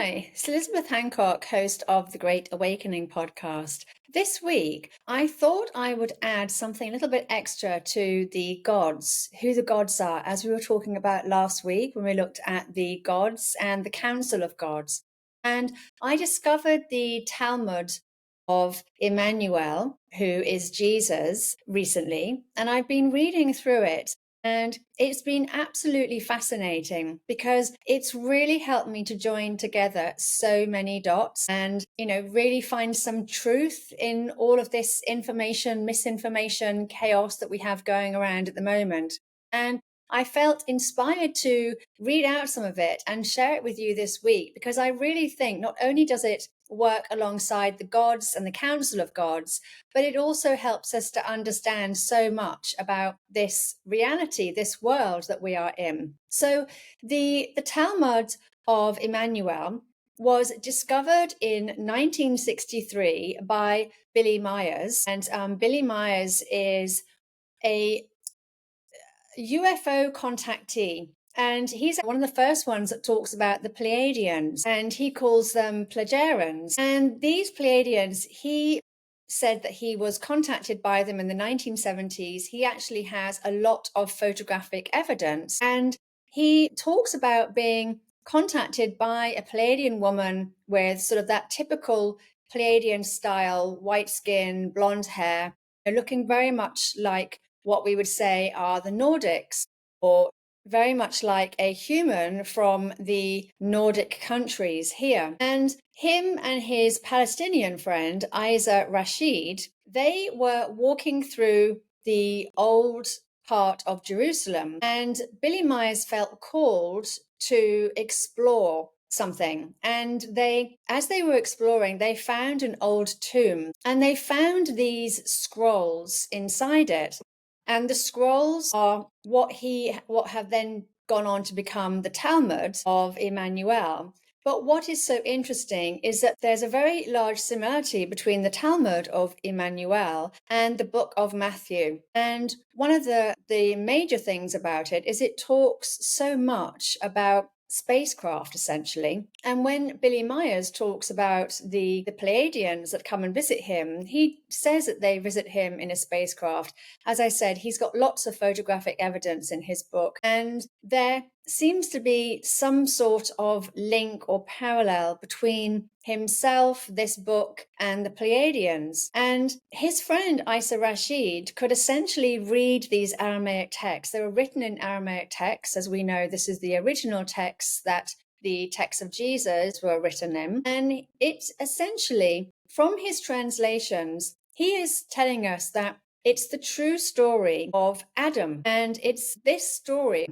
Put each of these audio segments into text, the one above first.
Hi, it's Elisabeth Hancock, host of the Great Awakening podcast. This week, I thought I would add something a little bit extra to the gods, who the gods are, as we were talking about last week when we looked at the gods and the Council of Gods. And I discovered the Talmud of Emmanuel, who is Jesus, recently, and I've been reading through it. And it's been absolutely fascinating because it's really helped me to join together so many dots and, really find some truth in all of this information, misinformation, chaos that we have going around at the moment. And I felt inspired to read out some of it and share it with you this week because I really think not only does it work alongside the gods and the Council of Gods, but it also helps us to understand so much about this reality, this world that we are in. So the Talmud of Emmanuel was discovered in 1963 by Billy Myers. And Billy Myers is a UFO contactee. And he's one of the first ones that talks about the Pleiadians, and he calls them Pleiadians. And these Pleiadians, he said that he was contacted by them in the 1970s. He actually has a lot of photographic evidence, and he talks about being contacted by a Pleiadian woman with sort of that typical Pleiadian style, white skin, blonde hair, looking very much like what we would say are the Nordics, or very much like a human from the Nordic countries here. And him and his Palestinian friend, Isa Rashid, they were walking through the old part of Jerusalem, and Billy Myers felt called to explore something. And as they were exploring, they found an old tomb, and they found these scrolls inside it. And the scrolls are what have then gone on to become the Talmud of Emmanuel. But what is so interesting is that there's a very large similarity between the Talmud of Emmanuel and the book of Matthew. And one of the major things about it is it talks so much about spacecraft, essentially. And when Billy Myers talks about the Pleiadians that come and visit him, he says that they visit him in a spacecraft. As I said, he's got lots of photographic evidence in his book, and there seems to be some sort of link or parallel between himself, this book, and the Pleiadians. And his friend Isa Rashid could essentially read these Aramaic texts. They were written in Aramaic texts. As we know, this is the original text that the texts of Jesus were written in. And it's essentially, from his translations, he is telling us that it's the true story of Adam. And it's this story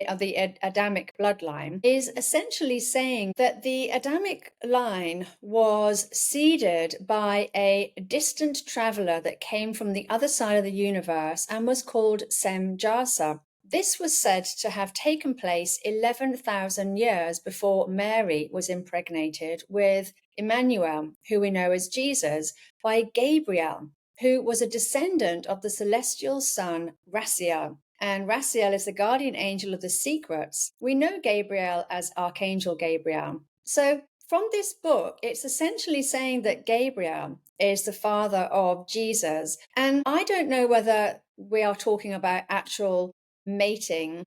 of the Adamic bloodline is essentially saying that the Adamic line was seeded by a distant traveler that came from the other side of the universe and was called Sem Jasa. This was said to have taken place 11,000 years before Mary was impregnated with Emmanuel, who we know as Jesus, by Gabriel, who was a descendant of the celestial son Raziel. And Raziel is the guardian angel of the secrets. We know Gabriel as Archangel Gabriel. So from this book, it's essentially saying that Gabriel is the father of Jesus. And I don't know whether we are talking about actual mating,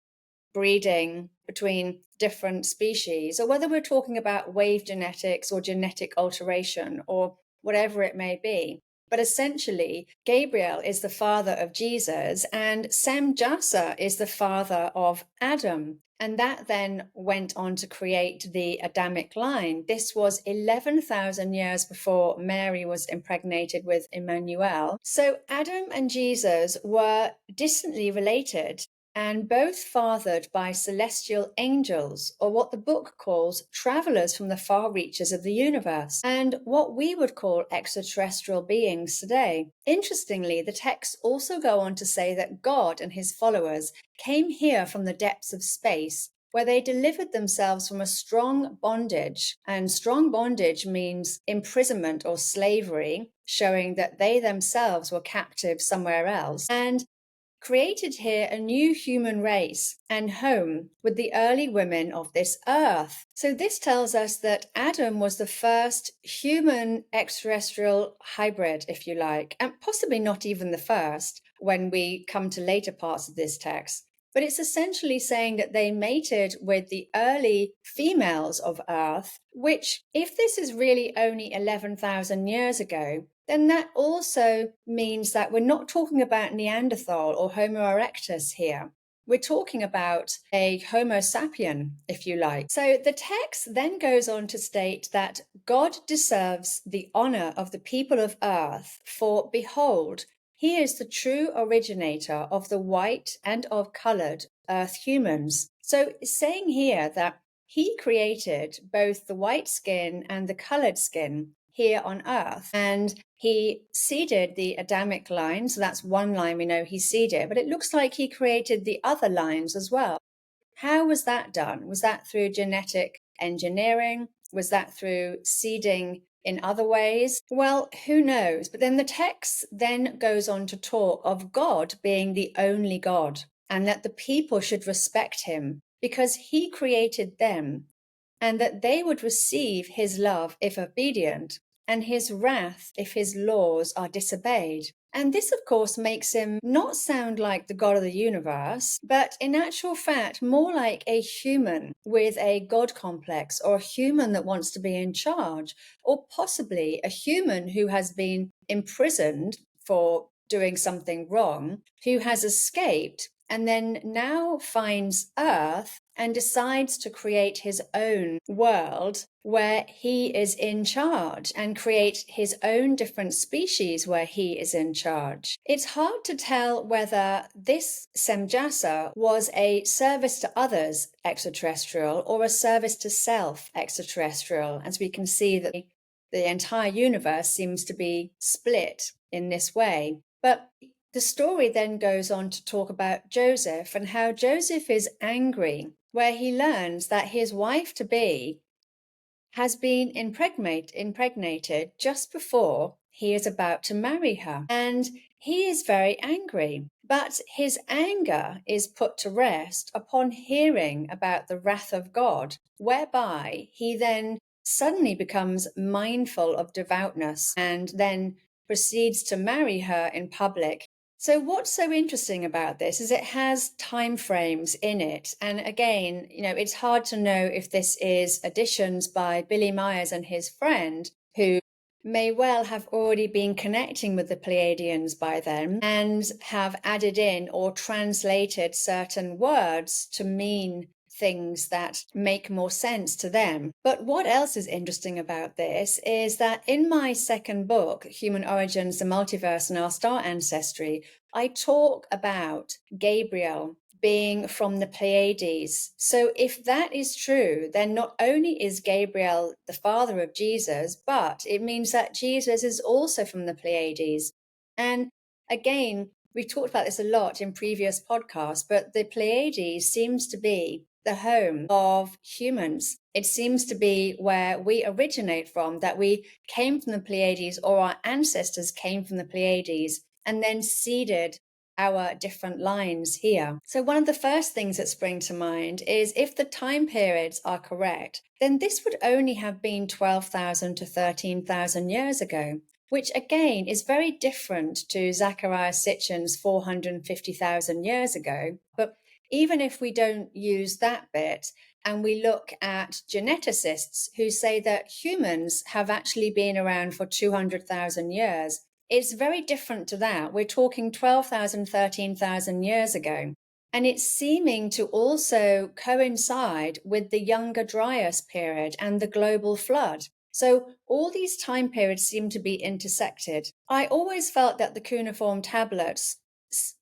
breeding between different species, or whether we're talking about wave genetics or genetic alteration or whatever it may be. But essentially, Gabriel is the father of Jesus, and Sem Jasa is the father of Adam. And that then went on to create the Adamic line. This was 11,000 years before Mary was impregnated with Emmanuel. So Adam and Jesus were distantly related, and both fathered by celestial angels, or what the book calls travelers from the far reaches of the universe, and what we would call extraterrestrial beings today. Interestingly, the texts also go on to say that God and his followers came here from the depths of space, where they delivered themselves from a strong bondage. And strong bondage means imprisonment or slavery, showing that they themselves were captive somewhere else. And created here a new human race and home with the early women of this earth. So this tells us that Adam was the first human extraterrestrial hybrid, if you like, and possibly not even the first when we come to later parts of this text. But it's essentially saying that they mated with the early females of Earth, which, if this is really only 11,000 years ago, then that also means that we're not talking about Neanderthal or Homo erectus here. We're talking about a Homo sapien, if you like. So the text then goes on to state that God deserves the honor of the people of Earth, for behold, he is the true originator of the white and of colored Earth humans. So it's saying here that he created both the white skin and the colored skin here on Earth. And he seeded the Adamic line. So that's one line we know he seeded, but it looks like he created the other lines as well. How was that done? Was that through genetic engineering? Was that through seeding in other ways? Well, who knows? But then the text then goes on to talk of God being the only God and that the people should respect him because he created them, and that they would receive his love if obedient, and his wrath if his laws are disobeyed. And this, of course, makes him not sound like the God of the universe, but in actual fact, more like a human with a God complex, or a human that wants to be in charge, or possibly a human who has been imprisoned for doing something wrong, who has escaped and then now finds Earth and decides to create his own world where he is in charge and create his own different species where he is in charge. It's hard to tell whether this Semjasa was a service to others extraterrestrial or a service to self extraterrestrial, as we can see that the entire universe seems to be split in this way. But the story then goes on to talk about Joseph and how Joseph is angry, where he learns that his wife-to-be has been impregnated just before he is about to marry her. And he is very angry, but his anger is put to rest upon hearing about the wrath of God, whereby he then suddenly becomes mindful of devoutness and then proceeds to marry her in public. So what's so interesting about this is it has time frames in it. And again, it's hard to know if this is additions by Billy Myers and his friend, who may well have already been connecting with the Pleiadians by then and have added in or translated certain words to mean things that make more sense to them. But what else is interesting about this is that in my second book, Human Origins, the Multiverse, and Our Star Ancestry, I talk about Gabriel being from the Pleiades. So if that is true, then not only is Gabriel the father of Jesus, but it means that Jesus is also from the Pleiades. And again, we've talked about this a lot in previous podcasts, but the Pleiades seems to be the home of humans. It seems to be where we originate from, that we came from the Pleiades, or our ancestors came from the Pleiades, and then seeded our different lines here. So one of the first things that spring to mind is, if the time periods are correct, then this would only have been 12,000 to 13,000 years ago, which again is very different to Zecharia Sitchin's 450,000 years ago. But even if we don't use that bit, and we look at geneticists who say that humans have actually been around for 200,000 years, it's very different to that. We're talking 12,000, 13,000 years ago. And it's seeming to also coincide with the Younger Dryas period and the global flood. So all these time periods seem to be intersected. I always felt that the cuneiform tablets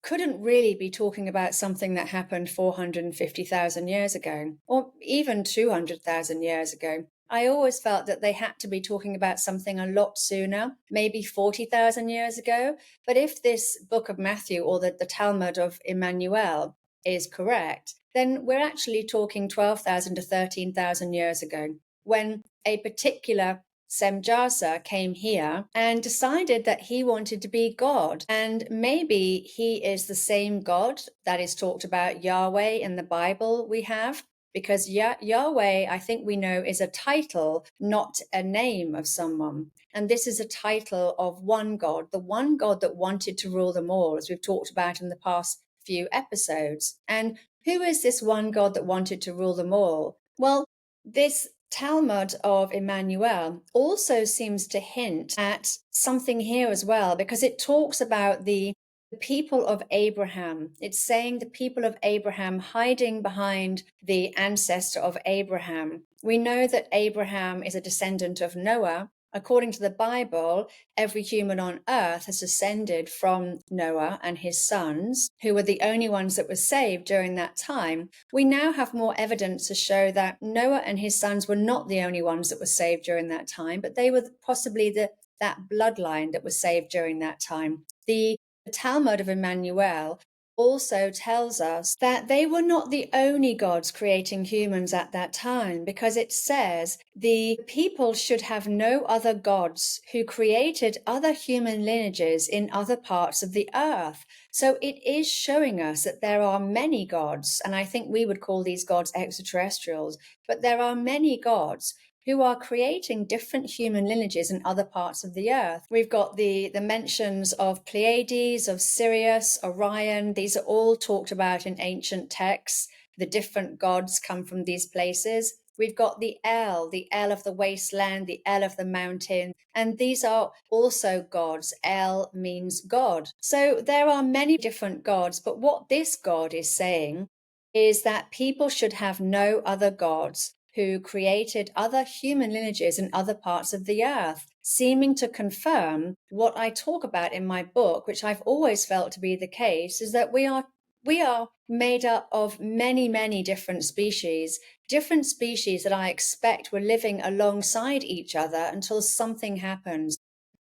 couldn't really be talking about something that happened 450,000 years ago, or even 200,000 years ago. I always felt that they had to be talking about something a lot sooner, maybe 40,000 years ago. But if this book of Matthew, or the Talmud of Jmmanuel, is correct, then we're actually talking 12,000 to 13,000 years ago, when a particular Semjasa came here and decided that he wanted to be God. And maybe he is the same God that is talked about, Yahweh, in the Bible we have. Because Yahweh, I think we know, is a title, not a name of someone. And this is a title of one God, the one God that wanted to rule them all, as we've talked about in the past few episodes. And who is this one God that wanted to rule them all? Well, this Talmud of Jmmanuel also seems to hint at something here as well, because it talks about the people of Abraham. It's saying the people of Abraham hiding behind the ancestor of Abraham. We know that Abraham is a descendant of Noah. According to the Bible, every human on earth has descended from Noah and his sons, who were the only ones that were saved during that time. We now have more evidence to show that Noah and his sons were not the only ones that were saved during that time, but they were possibly that bloodline that was saved during that time. The Talmud of Jmmanuel also tells us that they were not the only gods creating humans at that time, because it says the people should have no other gods who created other human lineages in other parts of the earth. So it is showing us that there are many gods, and I think we would call these gods extraterrestrials, but there are many gods who are creating different human lineages in other parts of the earth. We've got the mentions of Pleiades, of Sirius, Orion. These are all talked about in ancient texts. The different gods come from these places. We've got the El of the wasteland, the El of the mountain, and these are also gods. El means God. So there are many different gods, but what this God is saying is that people should have no other gods who created other human lineages in other parts of the earth, seeming to confirm what I talk about in my book, which I've always felt to be the case, is that we are made up of many, many different species that I expect were living alongside each other until something happens.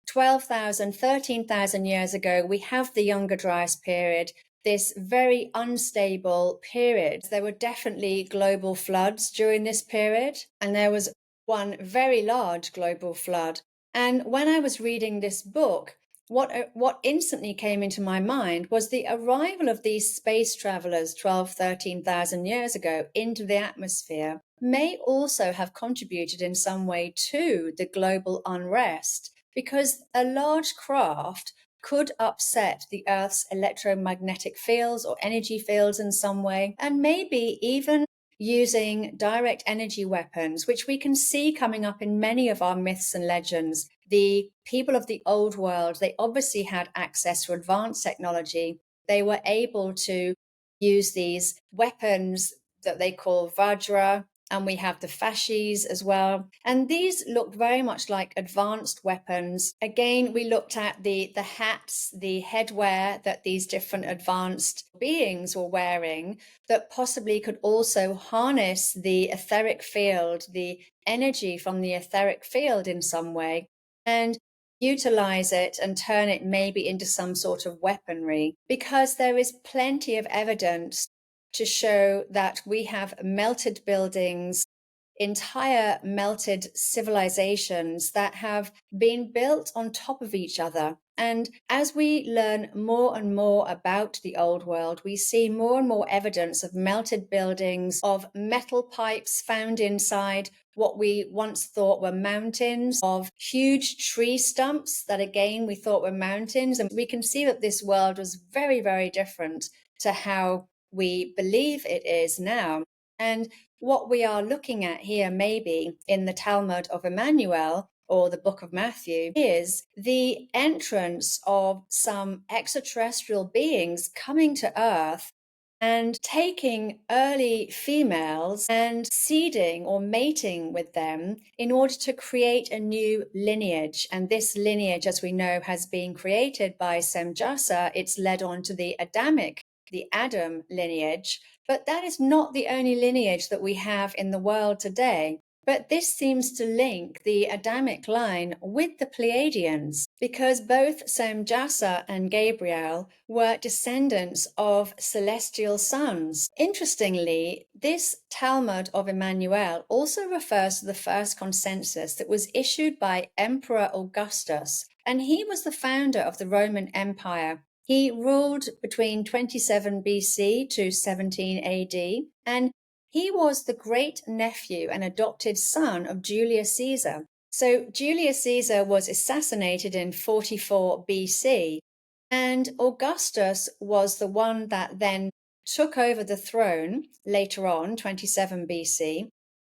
12,000, 13,000 years ago, we have the Younger Dryas period, this very unstable period. There were definitely global floods during this period, and there was one very large global flood. And when I was reading this book, what instantly came into my mind was the arrival of these space travelers 12, 13,000 years ago into the atmosphere may also have contributed in some way to the global unrest, because a large craft could upset the Earth's electromagnetic fields or energy fields in some way, and maybe even using direct energy weapons, which we can see coming up in many of our myths and legends. The people of the old world, they obviously had access to advanced technology. They were able to use these weapons that they call Vajra, and we have the fasces as well. And these look very much like advanced weapons. Again, we looked at the hats, the headwear that these different advanced beings were wearing that possibly could also harness the etheric field, the energy from the etheric field in some way, and utilize it and turn it maybe into some sort of weaponry, because there is plenty of evidence to show that we have melted buildings, entire melted civilizations that have been built on top of each other. And as we learn more and more about the old world, we see more and more evidence of melted buildings, of metal pipes found inside what we once thought were mountains, of huge tree stumps that again we thought were mountains. And we can see that this world was very, very different to how we believe it is now. And what we are looking at here, maybe in the Talmud of Jmmanuel or the book of Matthew, is the entrance of some extraterrestrial beings coming to Earth and taking early females and seeding or mating with them in order to create a new lineage. And this lineage, as we know, has been created by Semjasa. It's led on to the Adam lineage. But that is not the only lineage that we have in the world today. But this seems to link the Adamic line with the Pleiadians because both Semjasa and Gabriel were descendants of celestial sons. Interestingly, this Talmud of Emmanuel also refers to the first consensus that was issued by Emperor Augustus, and he was the founder of the Roman Empire. He ruled between 27 BC to 17 AD, and he was the great nephew and adopted son of Julius Caesar. So Julius Caesar was assassinated in 44 BC, and Augustus was the one that then took over the throne later on, 27 BC,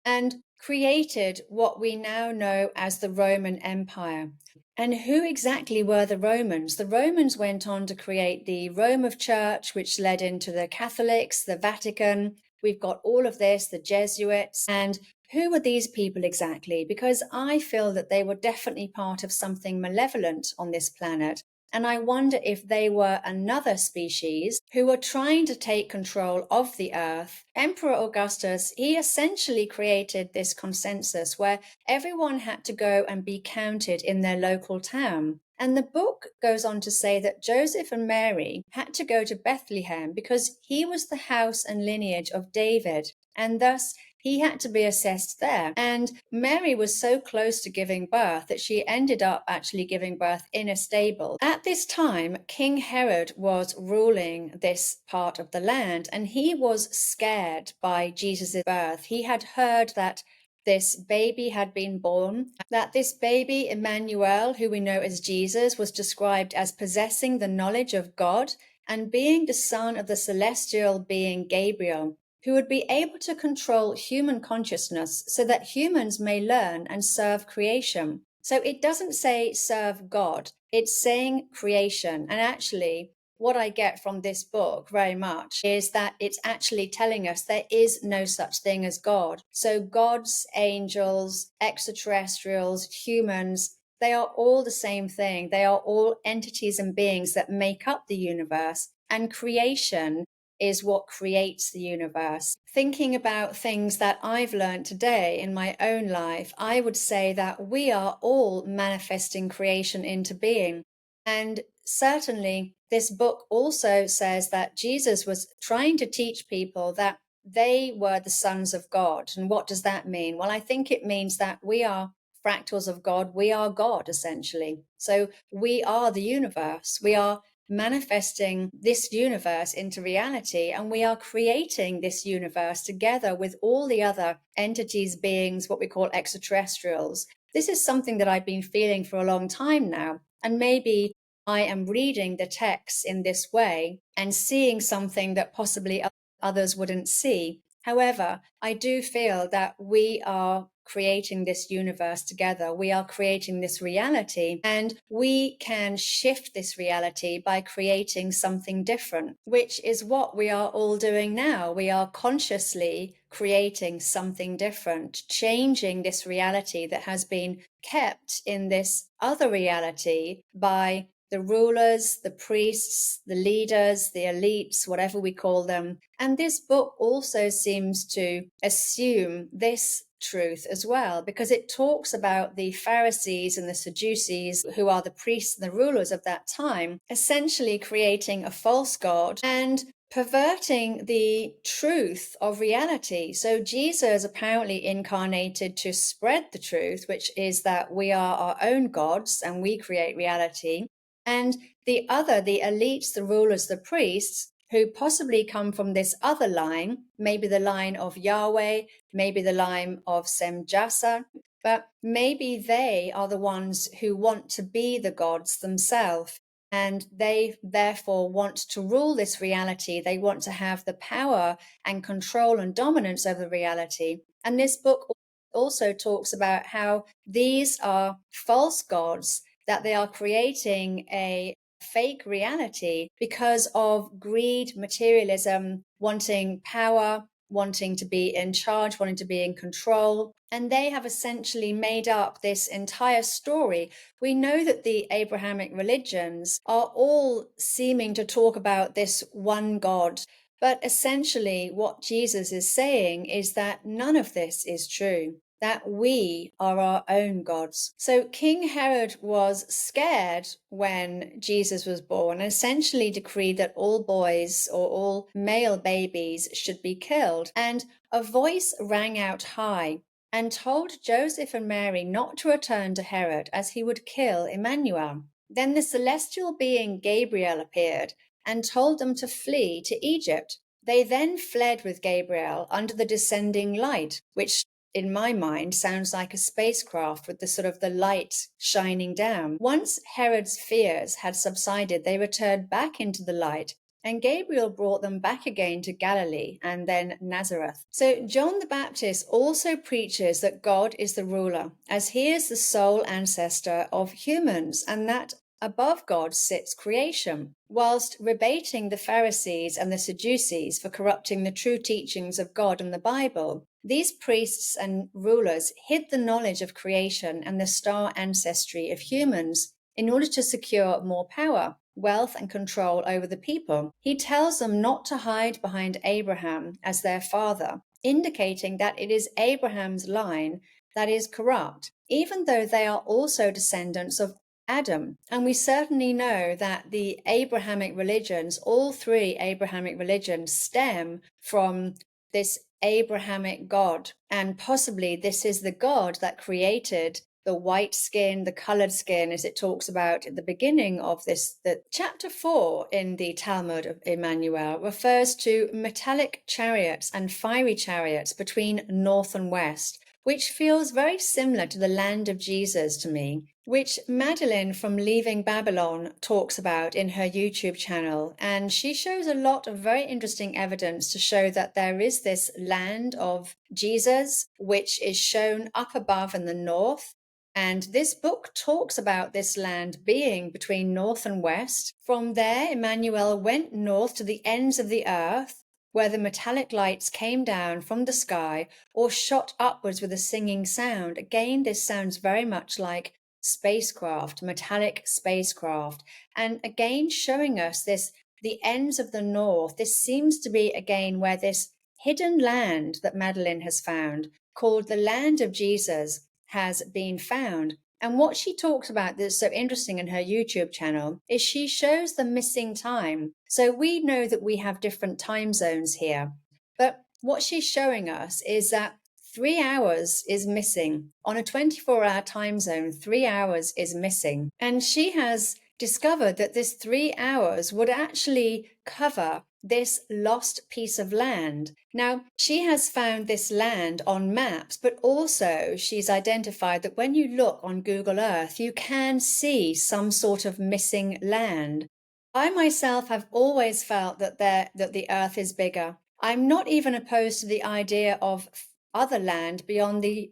and created what we now know as the Roman Empire. And who exactly were the Romans? The Romans went on to create the Rome of Church, which led into the Catholics, the Vatican. We've got all of this, the Jesuits. And who were these people exactly? Because I feel that they were definitely part of something malevolent on this planet. And I wonder if they were another species who were trying to take control of the earth. Emperor Augustus, he essentially created this consensus where everyone had to go and be counted in their local town. And the book goes on to say that Joseph and Mary had to go to Bethlehem because he was the house and lineage of David. And thus he had to be assessed there. And Mary was so close to giving birth that she ended up actually giving birth in a stable. At this time, King Herod was ruling this part of the land, and he was scared by Jesus' birth. He had heard that this baby had been born, that this baby, Emmanuel, who we know as Jesus, was described as possessing the knowledge of God and being the son of the celestial being Gabriel, who would be able to control human consciousness so that humans may learn and serve creation. So it doesn't say serve God, it's saying creation. And actually, what I get from this book very much is that it's actually telling us there is no such thing as God. So gods, angels, extraterrestrials, humans, they are all the same thing. They are all entities and beings that make up the universe, and creation is what creates the universe. Thinking about things that I've learned today in my own life, I would say that we are all manifesting creation into being. And certainly, this book also says that Jesus was trying to teach people that they were the sons of God. And what does that mean? Well, I think it means that we are fractals of God. We are God, essentially. So we are the universe. We are manifesting this universe into reality, and we are creating this universe together with all the other entities, beings, what we call extraterrestrials. This is something that I've been feeling for a long time now, and maybe I am reading the text in this way and seeing something that possibly others wouldn't see. However, I do feel that we are creating this universe together. We are creating this reality, and we can shift this reality by creating something different, which is what we are all doing now. We are consciously creating something different, changing this reality that has been kept in this other reality by the rulers, the priests, the leaders, the elites, whatever we call them. And this book also seems to assume this truth as well, because it talks about the Pharisees and the Sadducees, who are the priests and the rulers of that time, essentially creating a false god and perverting the truth of reality. So Jesus apparently incarnated to spread the truth, which is that we are our own gods and we create reality. And the elites, the rulers, the priests, who possibly come from this other line, maybe the line of Yahweh, maybe the line of Semjasa, but maybe they are the ones who want to be the gods themselves. And they therefore want to rule this reality. They want to have the power and control and dominance over reality. And this book also talks about how these are false gods, that they are creating a fake reality because of greed, materialism, wanting power, wanting to be in charge, wanting to be in control. And they have essentially made up this entire story. We know that the Abrahamic religions are all seeming to talk about this one God. But essentially, what Jesus is saying is that none of this is true. that we are our own gods. So King Herod was scared when Jesus was born and essentially decreed that all boys or all male babies should be killed. And a voice rang out high and told Joseph and Mary not to return to Herod, as he would kill Emmanuel. Then the celestial being Gabriel appeared and told them to flee to Egypt. They then fled with Gabriel under the descending light, which in my mind sounds like a spacecraft with the sort of the light shining down. Once Herod's fears had subsided, they returned back into the light, and Gabriel brought them back again to Galilee and then Nazareth. So John the Baptist also preaches that God is the ruler, as he is the sole ancestor of humans, and that above God sits creation, whilst rebating the Pharisees and the Sadducees for corrupting the true teachings of God and the Bible. These priests and rulers hid the knowledge of creation and the star ancestry of humans in order to secure more power, wealth, and control over the people. He tells them not to hide behind Abraham as their father, indicating that it is Abraham's line that is corrupt, even though they are also descendants of Adam. And we certainly know that the Abrahamic religions, all three Abrahamic religions, stem from this Abrahamic God. And possibly this is the God that created the white skin, the colored skin, as it talks about at the beginning of this. The chapter 4 in the Talmud of Jmmanuel refers to metallic chariots and fiery chariots between north and west, which feels very similar to the land of Jesus to me, which Madeline from Leaving Babylon talks about in her YouTube channel. And she shows a lot of very interesting evidence to show that there is this land of Jesus, which is shown up above in the north. And this book talks about this land being between north and west. From there, Emmanuel went north to the ends of the earth, where the metallic lights came down from the sky or shot upwards with a singing sound. Again, this sounds very much like spacecraft, metallic spacecraft. And again, showing us this, the ends of the north. This seems to be, again, where this hidden land that Madeline has found, called the land of Jesus, has been found. And what she talks about that's so interesting in her YouTube channel is she shows the missing time. So we know that we have different time zones here, but what she's showing us is that 3 hours is missing. On a 24-hour time zone, 3 hours is missing. And she has discovered that this 3 hours would actually cover this lost piece of land. Now, she has found this land on maps, but also she's identified that when you look on Google Earth, you can see some sort of missing land. I myself have always felt that the Earth is bigger. I'm not even opposed to the idea of other land beyond the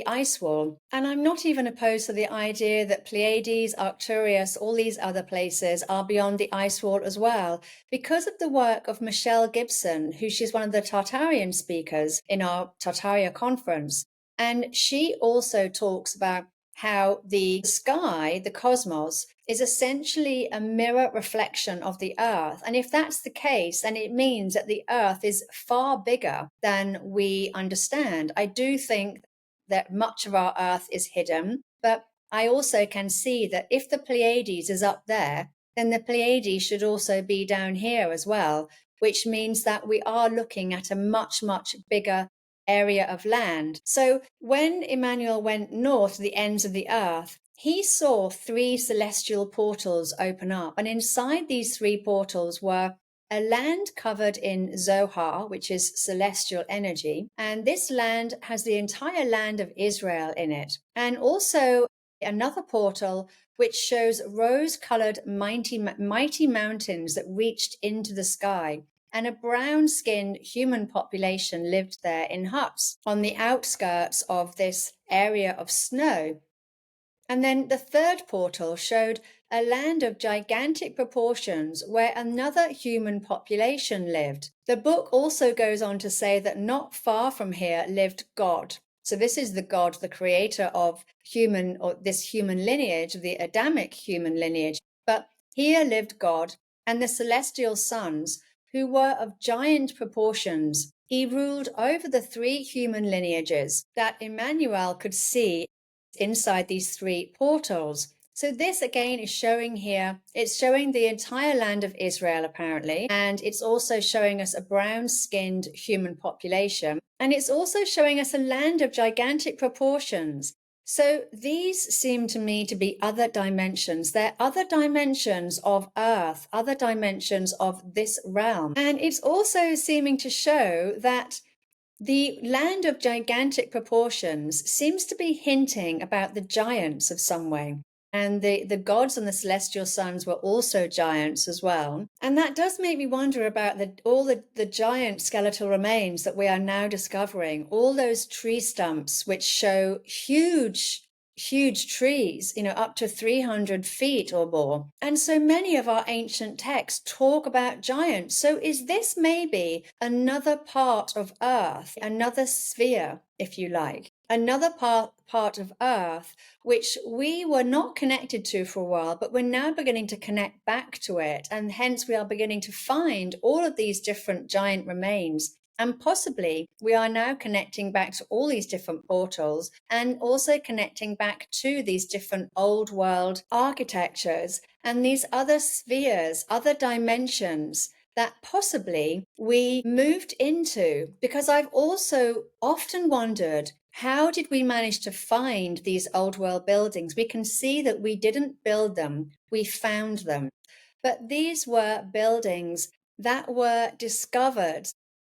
ice wall. And I'm not even opposed to the idea that Pleiades, Arcturus, all these other places are beyond the ice wall as well, because of the work of Michelle Gibson, who she's one of the Tartarian speakers in our Tartaria conference. And she also talks about how the sky, the cosmos, is essentially a mirror reflection of the Earth. And if that's the case, then it means that the Earth is far bigger than we understand. I do think that much of our Earth is hidden, but I also can see that if the Pleiades is up there, then the Pleiades should also be down here as well, which means that we are looking at a much, much bigger area of land. So when Emmanuel went north to the ends of the earth, he saw 3 celestial portals open up, and inside these 3 portals were a land covered in Zohar, which is celestial energy, and this land has the entire land of Israel in it, and also another portal which shows rose-colored mighty mountains that reached into the sky. And a brown-skinned human population lived there in huts on the outskirts of this area of snow. And then the third portal showed a land of gigantic proportions where another human population lived. The book also goes on to say that not far from here lived God. So this is the God, the creator of human, or this human lineage, the Adamic human lineage. But here lived God and the celestial sons who were of giant proportions. He ruled over the three human lineages that Emmanuel could see inside these three portals. So this again is showing here, it's showing the entire land of Israel apparently, and it's also showing us a brown-skinned human population, and it's also showing us a land of gigantic proportions. So these seem to me to be other dimensions. They're other dimensions of Earth, other dimensions of this realm. And it's also seeming to show that the land of gigantic proportions seems to be hinting about the giants of some way. And the gods and the celestial sons were also giants as well. And that does make me wonder about all the giant skeletal remains that we are now discovering, all those tree stumps which show huge trees, up to 300 feet or more. And so many of our ancient texts talk about giants. So is this maybe another part of Earth, another sphere, if you like, another part of Earth, which we were not connected to for a while, but we're now beginning to connect back to it. And hence we are beginning to find all of these different giant remains. And possibly we are now connecting back to all these different portals and also connecting back to these different old world architectures and these other spheres, other dimensions that possibly we moved into. Because I've also often wondered, how did we manage to find these old world buildings? We can see that we didn't build them, we found them. But these were buildings that were discovered.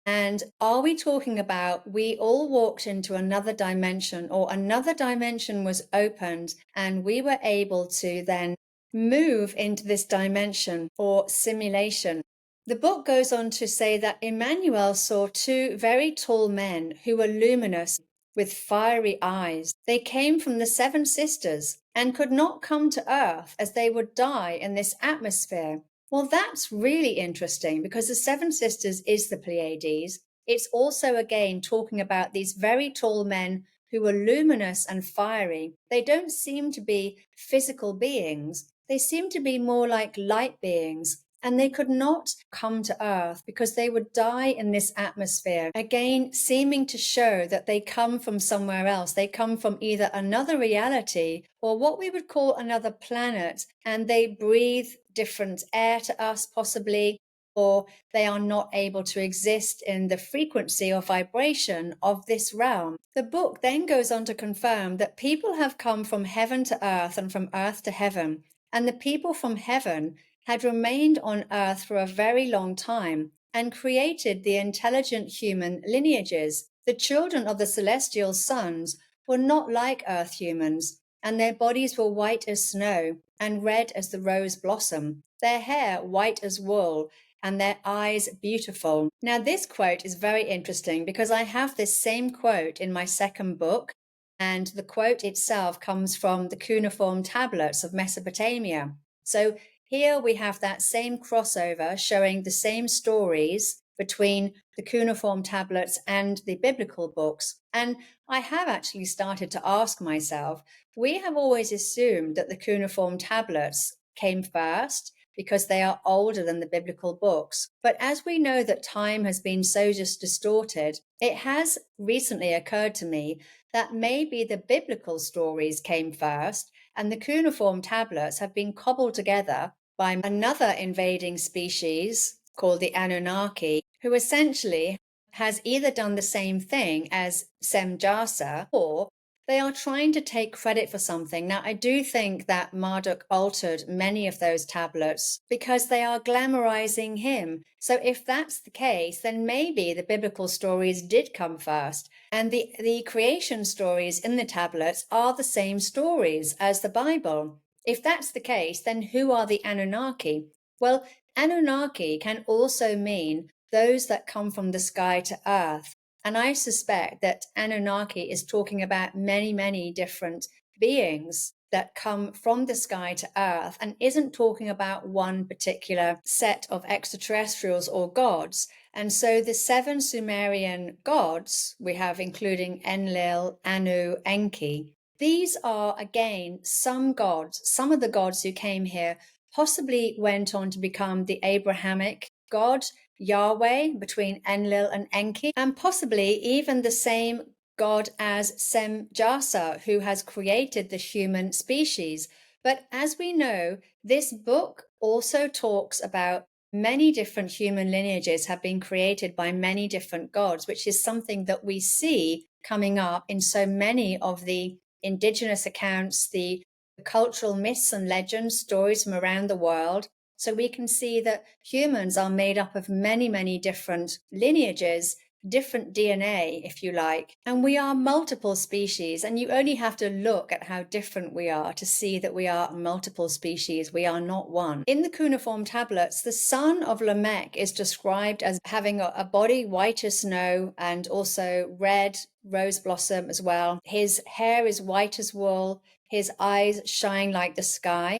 And are we talking about we all walked into another dimension, or another dimension was opened and we were able to then move into this dimension or simulation? The book goes on to say that Emmanuel saw two very tall men who were luminous with fiery eyes. They came from the seven sisters and could not come to earth as they would die in this atmosphere. Well, that's really interesting because the Seven Sisters is the Pleiades. It's also, again, talking about these very tall men who were luminous and fiery. They don't seem to be physical beings. They seem to be more like light beings. And they could not come to earth because they would die in this atmosphere. Again, seeming to show that they come from somewhere else. They come from either another reality or what we would call another planet, and they breathe different air to us possibly, or they are not able to exist in the frequency or vibration of this realm. The book then goes on to confirm that people have come from heaven to earth and from earth to heaven, and the people from heaven had remained on earth for a very long time and created the intelligent human lineages. The children of the celestial sons were not like earth humans, and their bodies were white as snow and red as the rose blossom, their hair white as wool, and their eyes beautiful. Now, this quote is very interesting because I have this same quote in my second book, and the quote itself comes from the cuneiform tablets of Mesopotamia. So here we have that same crossover showing the same stories between the cuneiform tablets and the biblical books. And I have actually started to ask myself, we have always assumed that the cuneiform tablets came first because they are older than the biblical books. But as we know that time has been so just distorted, it has recently occurred to me that maybe the biblical stories came first and the cuneiform tablets have been cobbled together by another invading species called the Anunnaki, who essentially has either done the same thing as Semjasa, or they are trying to take credit for something. Now, I do think that Marduk altered many of those tablets because they are glamorizing him. So if that's the case, then maybe the biblical stories did come first. And the creation stories in the tablets are the same stories as the Bible. If that's the case, then who are the Anunnaki? Well, Anunnaki can also mean those that come from the sky to earth. And I suspect that Anunnaki is talking about many, many different beings that come from the sky to earth and isn't talking about one particular set of extraterrestrials or gods. And so the seven Sumerian gods we have, including Enlil, Anu, Enki, these are, again, some gods, some of the gods who came here possibly went on to become the Abrahamic God, Yahweh, between Enlil and Enki, and possibly even the same God as Semjasa, who has created the human species. But as we know, this book also talks about many different human lineages have been created by many different gods, which is something that we see coming up in so many of the indigenous accounts, the cultural myths and legends, stories from around the world. So we can see that humans are made up of many, many different lineages, different DNA, if you like, and we are multiple species. And you only have to look at how different we are to see that we are multiple species. We are not one. In the cuneiform tablets, the son of Lamech is described as having a body white as snow and also red rose blossom as well. His hair is white as wool. His eyes shine like the sky.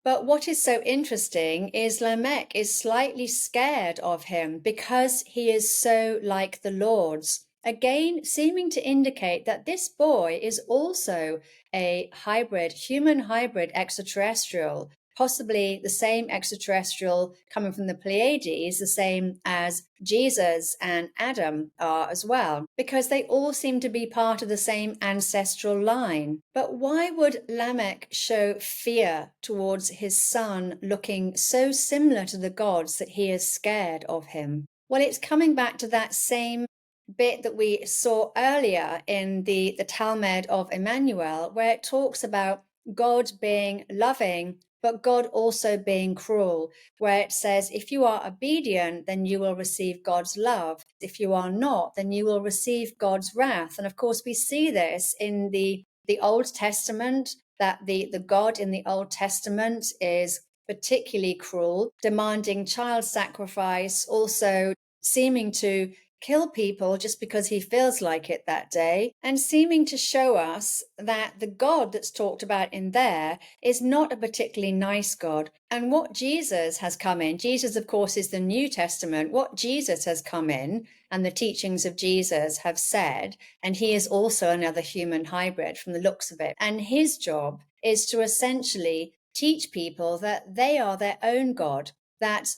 But what is so interesting is Lamech is slightly scared of him because he is so like the Lord's. Again, seeming to indicate that this boy is also a hybrid, human hybrid extraterrestrial, possibly the same extraterrestrial coming from the Pleiades, the same as Jesus and Adam are as well, because they all seem to be part of the same ancestral line. But why would Lamech show fear towards his son looking so similar to the gods that he is scared of him? Well, it's coming back to that same bit that we saw earlier in the Talmud of Jmmanuel, where it talks about God being loving, but God also being cruel, where it says, if you are obedient, then you will receive God's love. If you are not, then you will receive God's wrath. And of course, we see this in the Old Testament, that the God in the Old Testament is particularly cruel, demanding child sacrifice, also seeming to kill people just because he feels like it that day, and seeming to show us that the God that's talked about in there is not a particularly nice God. And what Jesus has come in, Jesus, of course, is the New Testament. What Jesus has come in, and the teachings of Jesus have said, and he is also another human hybrid from the looks of it. And his job is to essentially teach people that they are their own God, that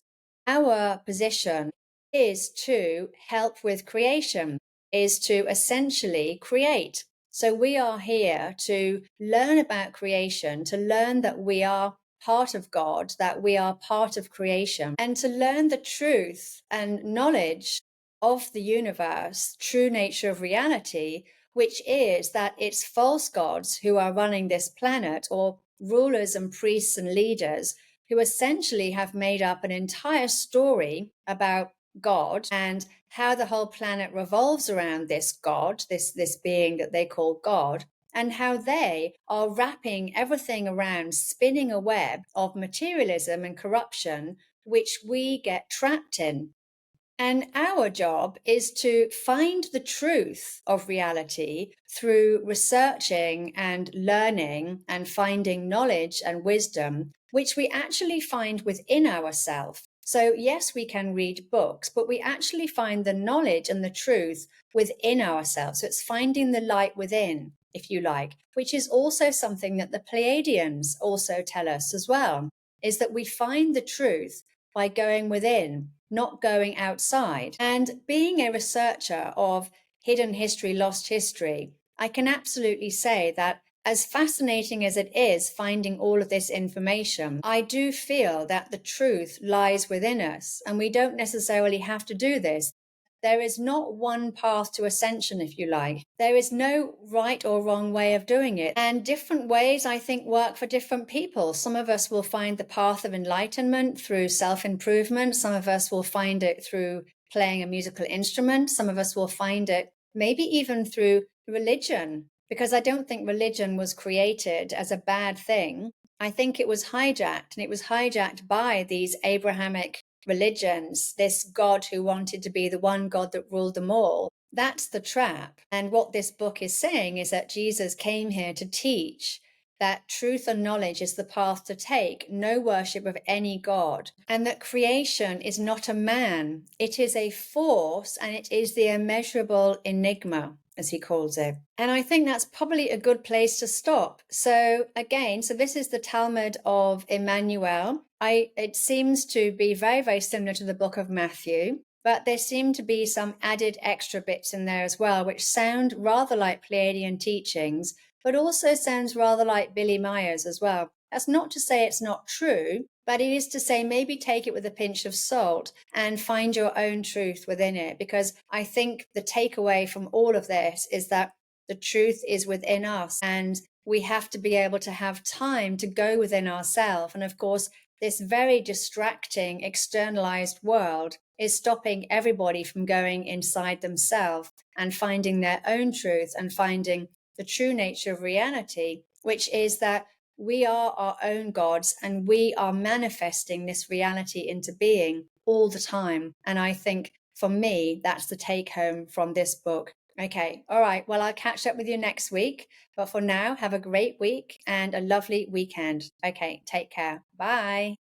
our position is to help with creation, is to essentially create. So we are here to learn about creation, to learn that we are part of God, that we are part of creation, and to learn the truth and knowledge of the universe, true nature of reality, which is that it's false gods who are running this planet, or rulers and priests and leaders who essentially have made up an entire story about God and how the whole planet revolves around this God, this being that they call God, and how they are wrapping everything around, spinning a web of materialism and corruption, which we get trapped in. And our job is to find the truth of reality through researching and learning and finding knowledge and wisdom, which we actually find within ourselves. So, yes, we can read books, but we actually find the knowledge and the truth within ourselves. So it's finding the light within, if you like, which is also something that the Pleiadians also tell us as well, is that we find the truth by going within, not going outside. And being a researcher of hidden history, lost history, I can absolutely say that as fascinating as it is finding all of this information, I do feel that the truth lies within us, and we don't necessarily have to do this. There is not one path to ascension, if you like. There is no right or wrong way of doing it. And different ways, I think, work for different people. Some of us will find the path of enlightenment through self-improvement. Some of us will find it through playing a musical instrument. Some of us will find it maybe even through religion, because I don't think religion was created as a bad thing. I think it was hijacked, and it was hijacked by these Abrahamic religions, this God who wanted to be the one God that ruled them all. That's the trap. And what this book is saying is that Jesus came here to teach that truth and knowledge is the path to take, no worship of any God, and that creation is not a man, it is a force, and it is the immeasurable enigma, as he calls it. And I think that's probably a good place to stop. So again, this is the Talmud of Jmmanuel. It seems to be very, very similar to the book of Matthew. but there seem to be some added extra bits in there as well, which sound rather like Pleiadian teachings, but also sounds rather like Billy Myers as well. That's not to say it's not true, but it is to say maybe take it with a pinch of salt and find your own truth within it. Because I think the takeaway from all of this is that the truth is within us, and we have to be able to have time to go within ourselves. And of course, this very distracting, externalized world is stopping everybody from going inside themselves and finding their own truth and finding the true nature of reality, which is that we are our own gods and we are manifesting this reality into being all the time. And I think for me, that's the take home from this book. Okay. All right. Well, I'll catch up with you next week. But for now, have a great week and a lovely weekend. Okay. Take care. Bye.